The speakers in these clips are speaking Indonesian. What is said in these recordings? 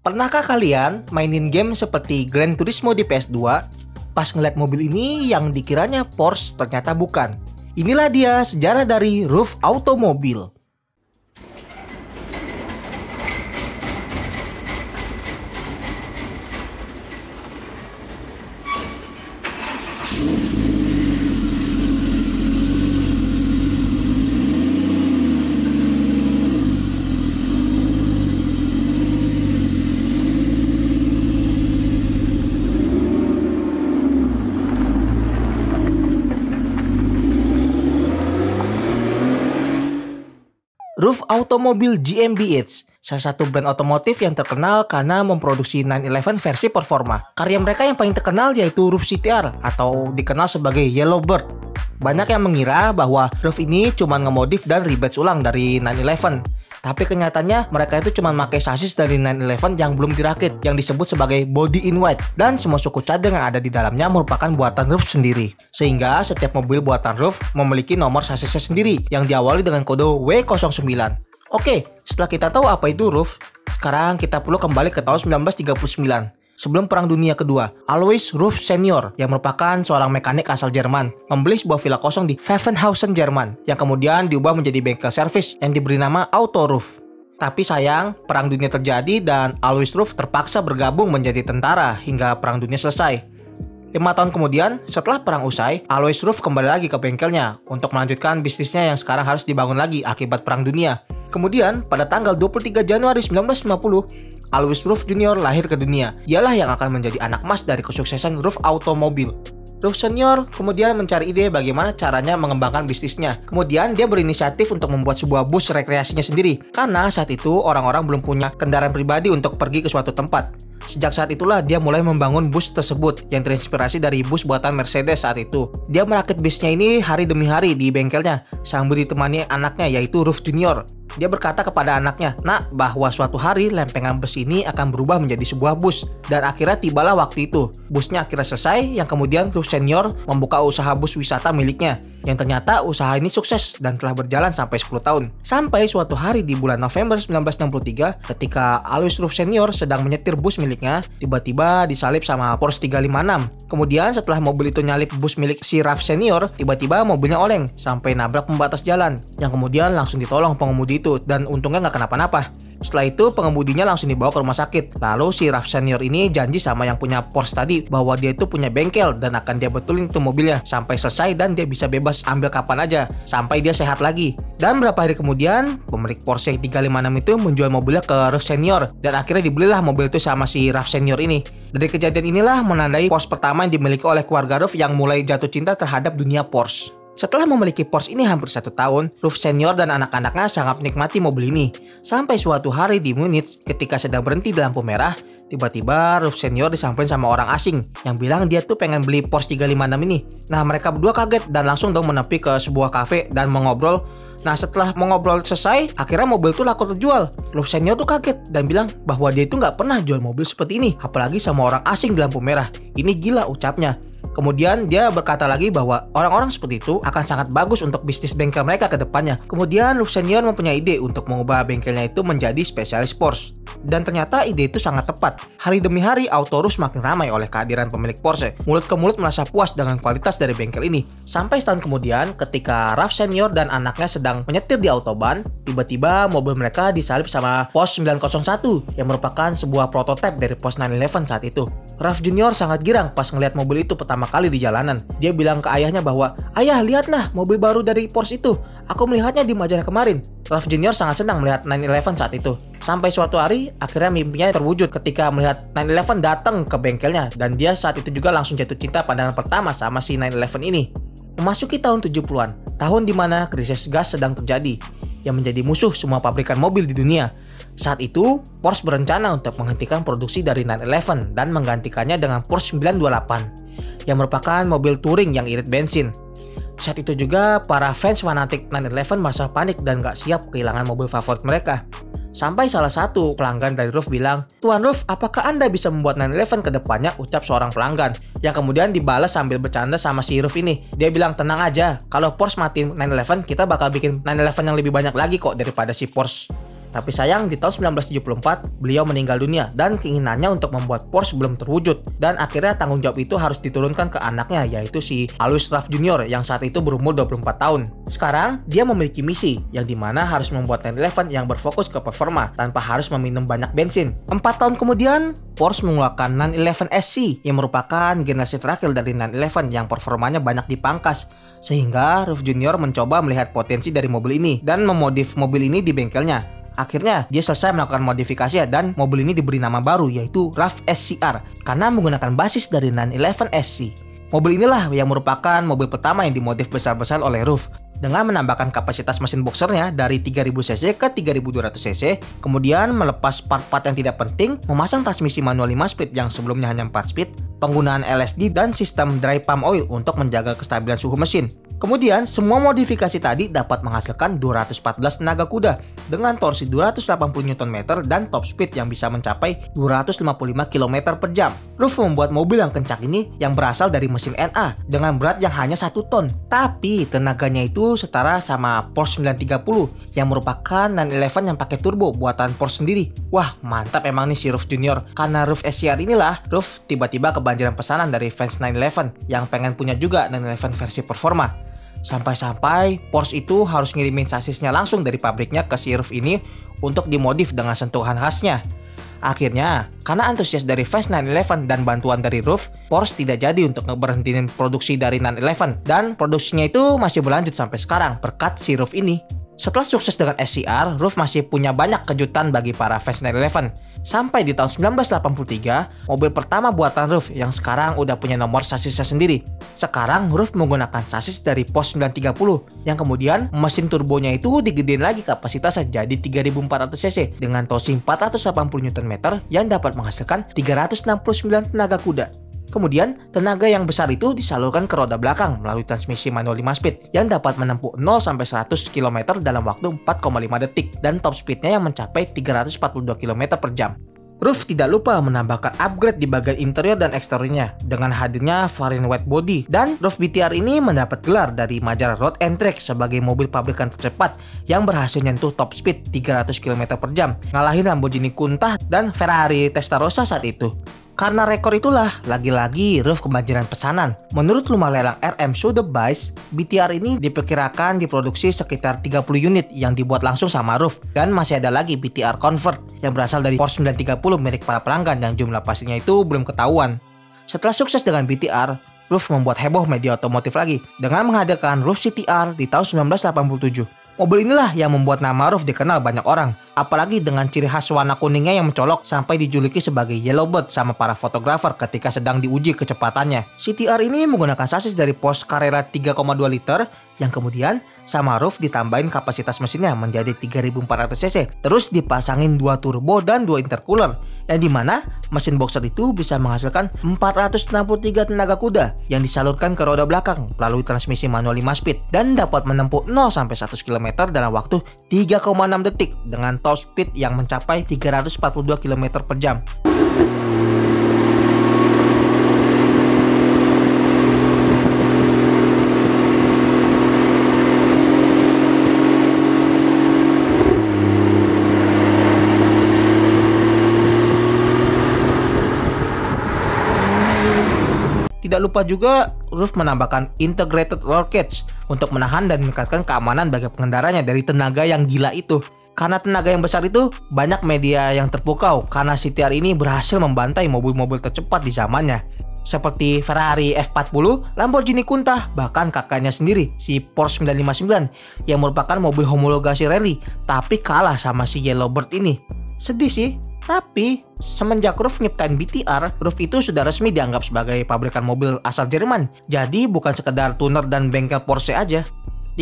Pernahkah kalian mainin game seperti Gran Turismo di PS2? Pas ngeliat mobil ini yang dikiranya Porsche ternyata bukan. Inilah dia sejarah dari Roof Automobil. Roof Automobil GmbH, salah satu brand otomotif yang terkenal karena memproduksi 911 versi performa. Karya mereka yang paling terkenal yaitu Roof CTR atau dikenal sebagai Yellowbird. Banyak yang mengira bahwa Roof ini cuma ngemodif dan rebadge ulang dari 911. Tapi kenyataannya mereka itu cuma pakai sasis dari 911 yang belum dirakit, yang disebut sebagai body in white. Dan semua suku cadang yang ada di dalamnya merupakan buatan Roof sendiri. Sehingga setiap mobil buatan Roof memiliki nomor sasisnya sendiri yang diawali dengan kode W09. Oke, setelah kita tahu apa itu Roof, sekarang kita perlu kembali ke tahun 1939. Sebelum Perang Dunia Kedua, Alois Roof Senior yang merupakan seorang mekanik asal Jerman membeli sebuah villa kosong di Pfaffenhausen, Jerman yang kemudian diubah menjadi bengkel servis yang diberi nama Auto Roof. Tapi sayang, Perang Dunia terjadi dan Alois Roof terpaksa bergabung menjadi tentara hingga Perang Dunia selesai. 5 tahun kemudian, setelah perang usai, Alois Roof kembali lagi ke bengkelnya untuk melanjutkan bisnisnya yang sekarang harus dibangun lagi akibat Perang Dunia. Kemudian, pada tanggal 23 Januari 1950, Alois Roof Junior lahir ke dunia. Dialah yang akan menjadi anak emas dari kesuksesan Roof Automobil. Roof Senior kemudian mencari ide bagaimana caranya mengembangkan bisnisnya. Kemudian dia berinisiatif untuk membuat sebuah bus rekreasinya sendiri. Karena saat itu orang-orang belum punya kendaraan pribadi untuk pergi ke suatu tempat. Sejak saat itulah dia mulai membangun bus tersebut yang terinspirasi dari bus buatan Mercedes saat itu. Dia merakit bisnya ini hari demi hari di bengkelnya sambil ditemani anaknya yaitu Roof Junior. Dia berkata kepada anaknya, "Nak, bahwa suatu hari lempengan bus ini akan berubah menjadi sebuah bus." Dan akhirnya tibalah waktu itu. Busnya akhirnya selesai yang kemudian Roof Senior membuka usaha bus wisata miliknya. Yang ternyata usaha ini sukses dan telah berjalan sampai 10 tahun. Sampai suatu hari di bulan November 1963 ketika Alois Roof Senior sedang menyetir bus miliknya, tiba-tiba disalip sama Porsche 356. Kemudian setelah mobil itu nyalip bus milik si Roof Senior, tiba-tiba mobilnya oleng sampai nabrak pembatas jalan. Yang kemudian langsung ditolong pengemudi itu dan untungnya nggak kenapa-napa. Setelah itu pengemudinya langsung dibawa ke rumah sakit. Lalu si Roof Senior ini janji sama yang punya Porsche tadi bahwa dia itu punya bengkel dan akan dia betulin tuh mobilnya sampai selesai dan dia bisa bebas ambil kapan aja sampai dia sehat lagi. Dan beberapa hari kemudian pemilik Porsche 356 itu menjual mobilnya ke Roof Senior dan akhirnya dibelilah mobil itu sama si Roof Senior ini. Dari kejadian inilah menandai Porsche pertama yang dimiliki oleh keluarga Roof yang mulai jatuh cinta terhadap dunia Porsche. Setelah memiliki Porsche ini hampir 1 tahun, Roof Senior dan anak-anaknya sangat menikmati mobil ini. Sampai suatu hari di Munich ketika sedang berhenti di lampu merah, tiba-tiba Roof Senior disamperin sama orang asing yang bilang dia tuh pengen beli Porsche 356 ini. Nah, mereka berdua kaget dan langsung dong menepi ke sebuah kafe dan mengobrol. Nah, setelah mengobrol selesai, akhirnya mobil itu laku terjual. Roof Senior tuh kaget dan bilang bahwa dia itu nggak pernah jual mobil seperti ini, apalagi sama orang asing di lampu merah. Ini gila ucapnya. Kemudian dia berkata lagi bahwa orang-orang seperti itu akan sangat bagus untuk bisnis bengkel mereka ke depannya. Kemudian Roof Senior mempunyai ide untuk mengubah bengkelnya itu menjadi spesialis Porsche. Dan ternyata ide itu sangat tepat. Hari demi hari Auto Roof semakin ramai oleh kehadiran pemilik Porsche. Mulut ke mulut merasa puas dengan kualitas dari bengkel ini. Sampai setahun kemudian ketika Roof Senior dan anaknya sedang menyetir di autobahn, tiba-tiba mobil mereka disalip sama Porsche 901 yang merupakan sebuah prototipe dari Porsche 911 saat itu. Roof Junior sangat girang pas ngeliat mobil itu pertama kali di jalanan. Dia bilang ke ayahnya bahwa, "Ayah, lihatlah mobil baru dari Porsche itu. Aku melihatnya di majalah kemarin." Roof Junior sangat senang melihat 911 saat itu. Sampai suatu hari, akhirnya mimpinya terwujud ketika melihat 911 datang ke bengkelnya. Dan dia saat itu juga langsung jatuh cinta pandangan pertama sama si 911 ini. Memasuki tahun 70-an, tahun dimana krisis gas sedang terjadi, yang menjadi musuh semua pabrikan mobil di dunia. Saat itu, Porsche berencana untuk menghentikan produksi dari 911 dan menggantikannya dengan Porsche 928, yang merupakan mobil touring yang irit bensin. Saat itu juga, para fans fanatik 911 merasa panik dan gak siap kehilangan mobil favorit mereka. Sampai salah satu pelanggan dari Roof bilang, "Tuan Roof, apakah Anda bisa membuat 911 ke depannya?" ucap seorang pelanggan. Yang kemudian dibalas sambil bercanda sama si Roof ini. Dia bilang, "Tenang aja, kalau Porsche matiin 911, kita bakal bikin 911 yang lebih banyak lagi kok daripada si Porsche." Tapi sayang di tahun 1974 beliau meninggal dunia dan keinginannya untuk membuat Porsche belum terwujud, dan akhirnya tanggung jawab itu harus diturunkan ke anaknya, yaitu si Alois Ruff Jr. yang saat itu berumur 24 tahun. Sekarang dia memiliki misi yang dimana harus membuat 911 yang berfokus ke performa tanpa harus meminum banyak bensin. 4 tahun kemudian Porsche mengeluarkan 911 SC yang merupakan generasi terakhir dari 911 yang performanya banyak dipangkas, sehingga Ruff Jr. mencoba melihat potensi dari mobil ini dan memodif mobil ini di bengkelnya. Akhirnya dia selesai melakukan modifikasi dan mobil ini diberi nama baru, yaitu Ruff SCR karena menggunakan basis dari 911 SC. Mobil inilah yang merupakan mobil pertama yang dimodif besar-besar oleh Ruff dengan menambahkan kapasitas mesin boxernya dari 3000 cc ke 3200 cc, kemudian melepas part-part yang tidak penting, memasang transmisi manual 5 speed yang sebelumnya hanya 4 speed, penggunaan LSD dan sistem dry pump oil untuk menjaga kestabilan suhu mesin. Kemudian, semua modifikasi tadi dapat menghasilkan 214 tenaga kuda dengan torsi 280 Nm dan top speed yang bisa mencapai 255 km per jam. Ruff membuat mobil yang kencang ini yang berasal dari mesin NA dengan berat yang hanya 1 ton. Tapi tenaganya itu setara sama Porsche 930 yang merupakan 911 yang pakai turbo buatan Porsche sendiri. Wah, mantap emang nih si Ruff Jr. Karena Ruff SCR inilah, Ruff tiba-tiba kebanjiran pesanan dari fans 911 yang pengen punya juga 911 versi performa. Sampai-sampai Porsche itu harus ngirimin sasisnya langsung dari pabriknya ke si Ruff ini untuk dimodif dengan sentuhan khasnya. Akhirnya, karena antusias dari fans 911 dan bantuan dari Ruff, Porsche tidak jadi untuk ngeberhentiin produksi dari 911 dan produksinya itu masih berlanjut sampai sekarang berkat si Ruff ini. Setelah sukses dengan SCR, Ruff masih punya banyak kejutan bagi para fans 911. Sampai di tahun 1983, mobil pertama buatan Ruff yang sekarang udah punya nomor sasisnya sendiri. Sekarang Ruff menggunakan sasis dari Porsche 930 yang kemudian mesin turbonya itu digedein lagi kapasitasnya jadi 3400 cc dengan torsi 480 Nm yang dapat menghasilkan 369 tenaga kuda. Kemudian, tenaga yang besar itu disalurkan ke roda belakang melalui transmisi manual 5 speed yang dapat menempuh 0-100 km dalam waktu 4,5 detik dan top speednya yang mencapai 342 km per jam. Ruff tidak lupa menambahkan upgrade di bagian interior dan eksteriornya dengan hadirnya varian wide body, dan Ruff BTR ini mendapat gelar dari majalah Road and Track sebagai mobil pabrikan tercepat yang berhasil nyentuh top speed 300 km per jam, ngalahin Lamborghini Countach dan Ferrari Testarossa saat itu. Karena rekor itulah, lagi-lagi Ruff kebanjiran pesanan. Menurut rumah lelang RM Sotheby's, BTR ini diperkirakan diproduksi sekitar 30 unit yang dibuat langsung sama Ruff. Dan masih ada lagi BTR Convert yang berasal dari Porsche 930 milik para pelanggan yang jumlah pastinya itu belum ketahuan. Setelah sukses dengan BTR, Ruff membuat heboh media otomotif lagi dengan menghadirkan Ruff CTR di tahun 1987. Mobil inilah yang membuat nama Ruff dikenal banyak orang, apalagi dengan ciri khas warna kuningnya yang mencolok sampai dijuluki sebagai Yellowbird sama para fotografer ketika sedang diuji kecepatannya. CTR ini menggunakan sasis dari Porsche Carrera 3,2 liter yang kemudian sama Ruff ditambahin kapasitas mesinnya menjadi 3400 cc, terus dipasangin 2 turbo dan 2 intercooler, yang dimana mesin boxer itu bisa menghasilkan 463 tenaga kuda yang disalurkan ke roda belakang melalui transmisi manual 5 speed dan dapat menempuh 0-100 km dalam waktu 3,6 detik dengan top speed yang mencapai 342 km per jam. Tidak lupa juga, Ruff menambahkan integrated roll cage untuk menahan dan meningkatkan keamanan bagi pengendaranya dari tenaga yang gila itu. Karena tenaga yang besar itu, banyak media yang terpukau karena CTR ini berhasil membantai mobil-mobil tercepat di zamannya. Seperti Ferrari F40, Lamborghini Countach, bahkan kakaknya sendiri, si Porsche 959, yang merupakan mobil homologasi rally, tapi kalah sama si Yellowbird ini. Sedih sih. Tapi, semenjak Ruff nyiptain BTR, Ruff itu sudah resmi dianggap sebagai pabrikan mobil asal Jerman. Jadi bukan sekedar tuner dan bengkel Porsche aja.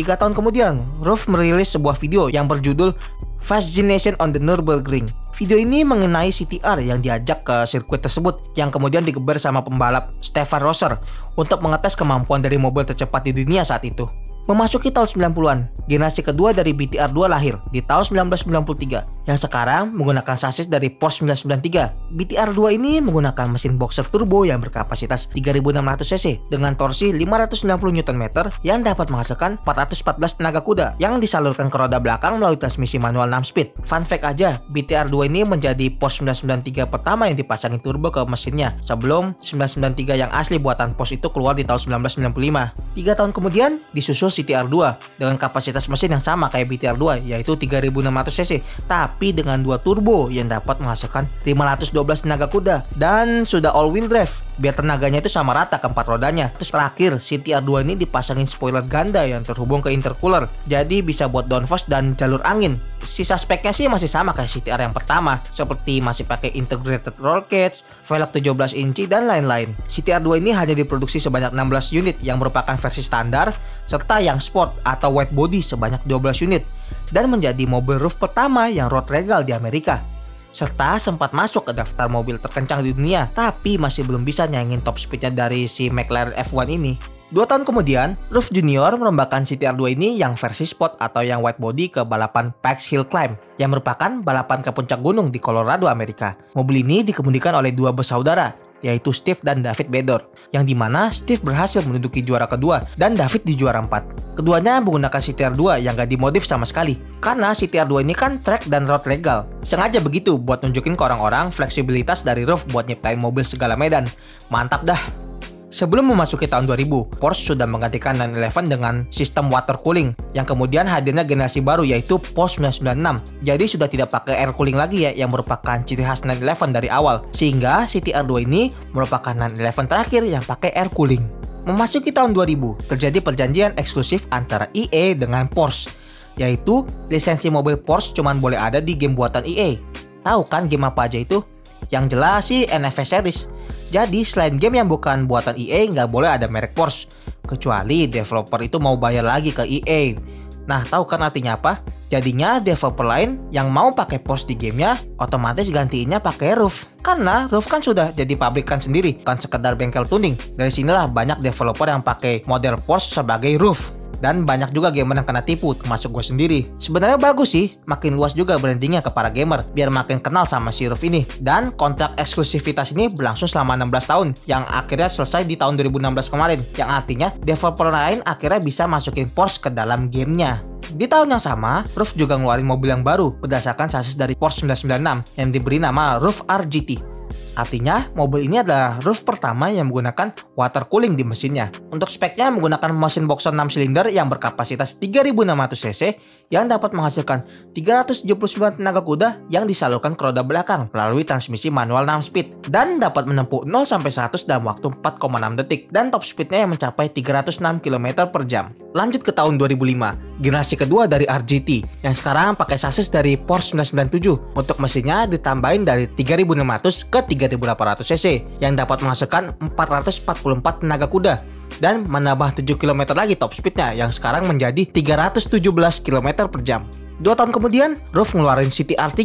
3 tahun kemudian, Ruff merilis sebuah video yang berjudul Fascination on the Nürburgring. Video ini mengenai CTR yang diajak ke sirkuit tersebut yang kemudian digeber sama pembalap Stefan Rosser untuk mengetes kemampuan dari mobil tercepat di dunia saat itu. Memasuki tahun 90-an, generasi kedua dari BTR2 lahir di tahun 1993 yang sekarang menggunakan sasis dari Porsche 993. BTR2 ini menggunakan mesin boxer turbo yang berkapasitas 3600 cc dengan torsi 590 Nm yang dapat menghasilkan 414 tenaga kuda yang disalurkan ke roda belakang melalui transmisi manual 6 speed. Fun fact aja, BTR2 ini menjadi Porsche 993 pertama yang dipasangin turbo ke mesinnya sebelum 993 yang asli buatan Porsche itu keluar di tahun 1995. 3 tahun kemudian disusul CTR2 dengan kapasitas mesin yang sama kayak BTR2 yaitu 3600 cc tapi dengan 2 turbo yang dapat menghasilkan 512 tenaga kuda dan sudah all wheel drive biar tenaganya itu sama rata ke 4 rodanya. Terus terakhir CTR2 ini dipasangin spoiler ganda yang terhubung ke intercooler jadi bisa buat downforce dan jalur angin. Sisa speknya sih masih sama kayak CTR yang pertama seperti masih pakai integrated roll cage, velg 17 inci dan lain-lain. CTR2 ini hanya diproduksi sebanyak 16 unit yang merupakan versi standar serta yang sport atau wide body sebanyak 12 unit dan menjadi mobil roof pertama yang road legal di Amerika serta sempat masuk ke daftar mobil terkencang di dunia tapi masih belum bisa nyaingin top speednya dari si McLaren F1 ini. 2 tahun kemudian, Roof Junior melombakan CTR2 ini yang versi sport atau yang wide body ke balapan Pikes Hill Climb yang merupakan balapan ke puncak gunung di Colorado, Amerika. Mobil ini dikemudikan oleh 2 bersaudara yaitu Steve dan David Bedore, yang dimana Steve berhasil menduduki juara kedua dan David di juara 4. Keduanya menggunakan CTR2 yang gak dimodif sama sekali, karena CTR2 ini kan track dan road legal. Sengaja begitu buat nunjukin ke orang-orang fleksibilitas dari Roof buat nyiptain mobil segala medan. Mantap dah! Sebelum memasuki tahun 2000, Porsche sudah menggantikan 911 dengan sistem water cooling yang kemudian hadirnya generasi baru yaitu Porsche 996. Jadi sudah tidak pakai air cooling lagi ya yang merupakan ciri khas 911 dari awal. Sehingga CTR2 ini merupakan 911 terakhir yang pakai air cooling. Memasuki tahun 2000, terjadi perjanjian eksklusif antara EA dengan Porsche, yaitu lisensi mobil Porsche cuma boleh ada di game buatan EA. Tahu kan game apa aja itu? Yang jelas sih NFS series. Jadi selain game yang bukan buatan EA nggak boleh ada merek Porsche kecuali developer itu mau bayar lagi ke EA. Nah tahu kan artinya apa? Jadinya developer lain yang mau pakai Porsche di gamenya otomatis gantiinnya pakai Roof. Karena Roof kan sudah jadi pabrikan sendiri, bukan sekedar bengkel tuning. Dari sinilah banyak developer yang pakai model Porsche sebagai Roof. Dan banyak juga gamer yang kena tipu, termasuk gue sendiri. Sebenarnya bagus sih, makin luas juga brandingnya ke para gamer, biar makin kenal sama si Roof ini. Dan kontrak eksklusivitas ini berlangsung selama 16 tahun, yang akhirnya selesai di tahun 2016 kemarin. Yang artinya, developer lain akhirnya bisa masukin Porsche ke dalam gamenya. Di tahun yang sama, Roof juga ngeluarin mobil yang baru berdasarkan sasis dari Porsche 996 yang diberi nama Roof RGT. Artinya, mobil ini adalah Roof pertama yang menggunakan water cooling di mesinnya. Untuk speknya menggunakan mesin boxer 6 silinder yang berkapasitas 3600 cc yang dapat menghasilkan 379 tenaga kuda yang disalurkan ke roda belakang melalui transmisi manual 6 speed dan dapat menempuh 0-100 dalam waktu 4,6 detik dan top speednya yang mencapai 306 km per jam. Lanjut ke tahun 2005, generasi kedua dari RGT yang sekarang pakai sasis dari Porsche 997. Untuk mesinnya ditambahin dari 3600 ke 3800 cc yang dapat menghasilkan 444 tenaga kuda dan menambah 7 km lagi top speednya yang sekarang menjadi 317 km per jam. 2 tahun kemudian, Roof ngeluarin CTR3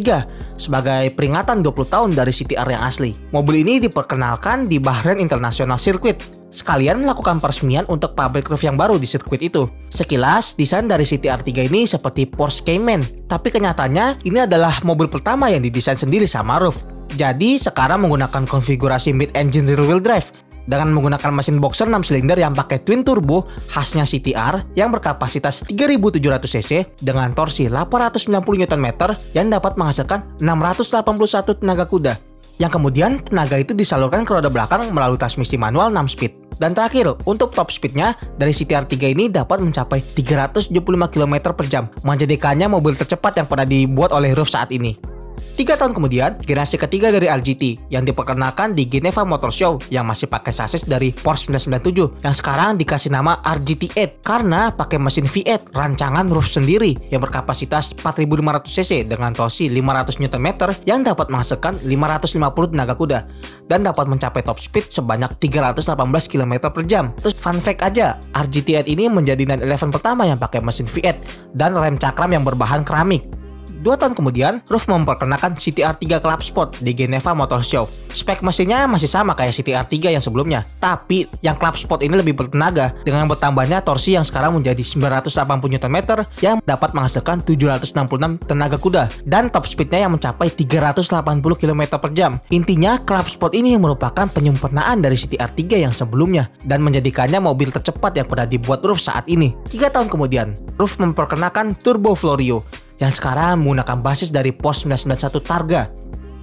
sebagai peringatan 20 tahun dari CTR yang asli. Mobil ini diperkenalkan di Bahrain International Circuit, sekalian melakukan peresmian untuk pabrik Roof yang baru di sirkuit itu. Sekilas, desain dari CTR3 ini seperti Porsche Cayman, tapi kenyataannya ini adalah mobil pertama yang didesain sendiri sama Roof. Jadi sekarang menggunakan konfigurasi mid-engine rear-wheel drive dengan menggunakan mesin boxer 6 silinder yang pakai twin turbo khasnya CTR yang berkapasitas 3700 cc dengan torsi 890 Nm yang dapat menghasilkan 681 tenaga kuda. Yang kemudian tenaga itu disalurkan ke roda belakang melalui transmisi manual 6 speed. Dan terakhir, untuk top speednya dari CTR3 ini dapat mencapai 375 km per jam, menjadikannya mobil tercepat yang pernah dibuat oleh Roof saat ini. 3 tahun kemudian, generasi ketiga dari RGT yang diperkenalkan di Geneva Motor Show yang masih pakai sasis dari Porsche 997 yang sekarang dikasih nama RGT8 karena pakai mesin V8 rancangan Roof sendiri yang berkapasitas 4500 cc dengan torsi 500 Nm yang dapat menghasilkan 550 tenaga kuda dan dapat mencapai top speed sebanyak 318 km per jam. Terus fun fact aja, RGT8 ini menjadi 911 pertama yang pakai mesin V8 dan rem cakram yang berbahan keramik. 2 tahun kemudian, ROV memperkenalkan CTR3 Club Sport di Geneva Motor Show. Spek mesinnya masih sama kayak CTR3 yang sebelumnya, tapi yang Club Sport ini lebih bertenaga dengan bertambahnya torsi yang sekarang menjadi 980 Nm yang dapat menghasilkan 766 tenaga kuda dan top speednya yang mencapai 380 km per jam. Intinya, Club Sport ini merupakan penyempurnaan dari CTR3 yang sebelumnya dan menjadikannya mobil tercepat yang pernah dibuat ROV saat ini. 3 tahun kemudian, ROV memperkenalkan Turbo Florio yang sekarang menggunakan basis dari Porsche 991 Targa.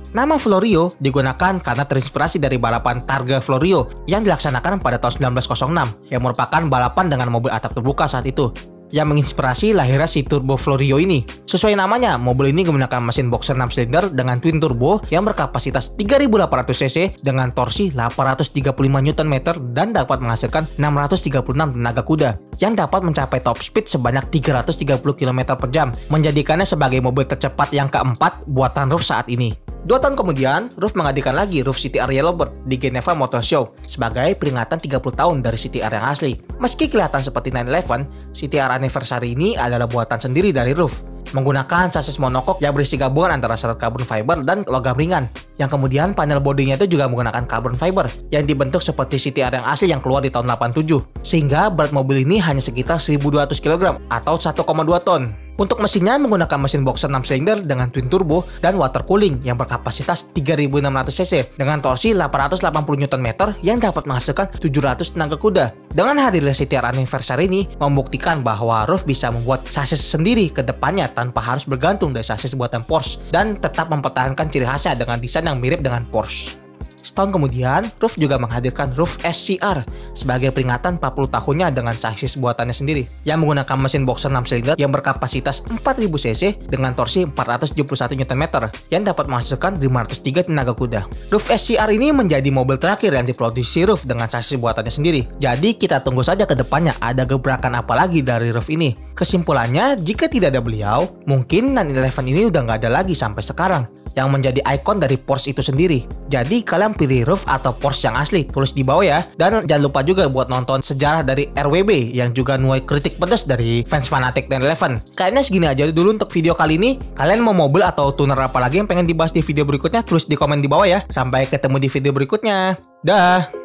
Nama Florio digunakan karena terinspirasi dari balapan Targa Florio yang dilaksanakan pada tahun 1906 yang merupakan balapan dengan mobil atap terbuka saat itu, yang menginspirasi lahirnya si Turbo Florio ini. Sesuai namanya, mobil ini menggunakan mesin boxer 6 silinder dengan twin turbo yang berkapasitas 3.800 cc dengan torsi 835 Nm dan dapat menghasilkan 636 tenaga kuda yang dapat mencapai top speed sebanyak 330 km per jam, menjadikannya sebagai mobil tercepat yang keempat buatan ROV saat ini. 2 tahun kemudian, ROV menghadirkan lagi ROV CTR Yellowbird di Geneva Motor Show sebagai peringatan 30 tahun dari CTR yang asli. Meski kelihatan seperti 911, CTR Anniversary ini adalah buatan sendiri dari ROV, menggunakan sasis monokok yang berisi gabungan antara serat carbon fiber dan logam ringan, yang kemudian panel bodinya itu juga menggunakan carbon fiber yang dibentuk seperti CTR yang asli yang keluar di tahun 87, sehingga berat mobil ini hanya sekitar 1.200 kg atau 1,2 ton. Untuk mesinnya menggunakan mesin boxer 6 silinder dengan twin turbo dan water cooling yang berkapasitas 3.600 cc dengan torsi 880 Nm yang dapat menghasilkan 700 tenaga kuda. Dengan hadirnya CTR Anniversary ini membuktikan bahwa ROV bisa membuat sasis sendiri ke depannya tanpa harus bergantung dari sasis buatan Porsche dan tetap mempertahankan ciri khasnya dengan desain yang mirip dengan Porsche. Setahun kemudian, ROV juga menghadirkan ROV SCR sebagai peringatan 40 tahunnya dengan sasis buatannya sendiri yang menggunakan mesin boxer 6 silinder yang berkapasitas 4000 cc dengan torsi 471 Nm yang dapat menghasilkan 503 tenaga kuda. ROV SCR ini menjadi mobil terakhir yang diproduksi ROV dengan sasis buatannya sendiri. Jadi kita tunggu saja ke depannya ada gebrakan apa lagi dari ROV ini. Kesimpulannya, jika tidak ada beliau, mungkin 911 ini udah nggak ada lagi sampai sekarang, yang menjadi ikon dari Porsche itu sendiri. Jadi kalian pilih ROV atau Porsche yang asli, tulis di bawah ya. Dan jangan lupa juga buat nonton sejarah dari RWB yang juga nuai kritik pedas dari fans fanatik 911. Kayaknya segini aja dulu untuk video kali ini. Kalian mau mobil atau tuner apa lagi yang pengen dibahas di video berikutnya, tulis di komen di bawah ya. Sampai ketemu di video berikutnya. Dah.